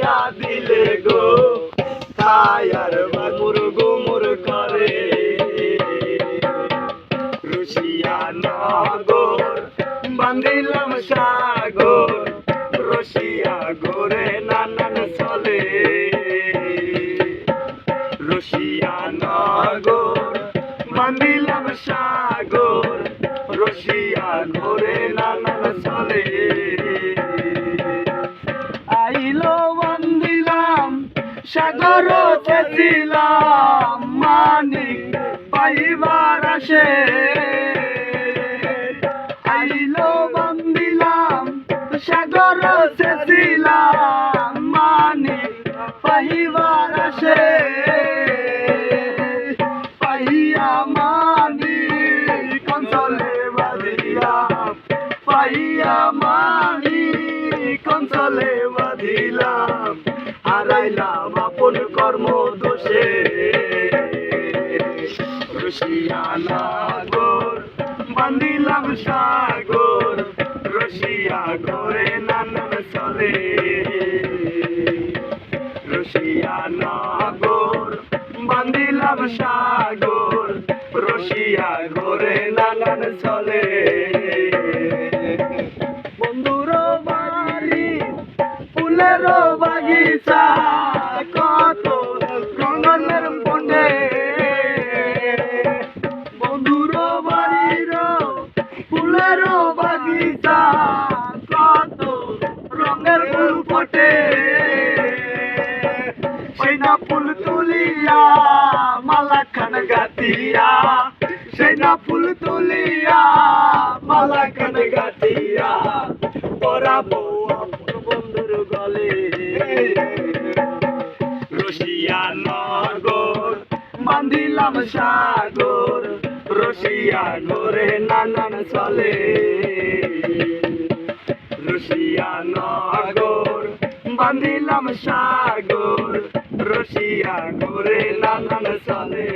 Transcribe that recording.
বানাইয়া দিলে গো কায়ার বাগুর গুমুর করে রুশিয়া নগর বান্দিলাম সাগর রশিয়া গোরে নানান চলে রশিয়া নগর বান্দিলাম সাগর রশিয়া গোরে নানান চলে আইলো বান্দিলাম সাগর চেয়েছিলাম মানিক পাইবার আসে আইলো বান্দিলাম সাগর চেয়েছিলাম মানিক পাইবার আসে পাইয়া মানিক অঞ্চলে বাঁধিলাম পাইয়া মানিক অঞ্চলে বাঁধিলাম হারাইলাম আপন কর্ম দোষে রশিয়া নগর বান্দিলাম সাগর রশিয়া গোরে নানান চলে রশিয়া নগর বান্দিলাম সাগর রশিয়া গোরে নানান চলে বন্ধুর বাড়ি ফুলের বাগিচা কত রঙের বনে বন্ধুর বাড়ির ফুলের বাগিচা কত রঙের ফুল ফোটে সেই না ফুল তুলিয়া মালা খান গাতিয়া সেই না ফুল তুলিয়া মালা খান গাতিয়া পরাবো আপন বন্ধুর গলে রশিয়া নগর বান্দিলাম সাগর রশিয়া গোরে নানান চলে রশিয়া নগর বান্দিলাম সাগর রশিয়া গোরে নানান চলে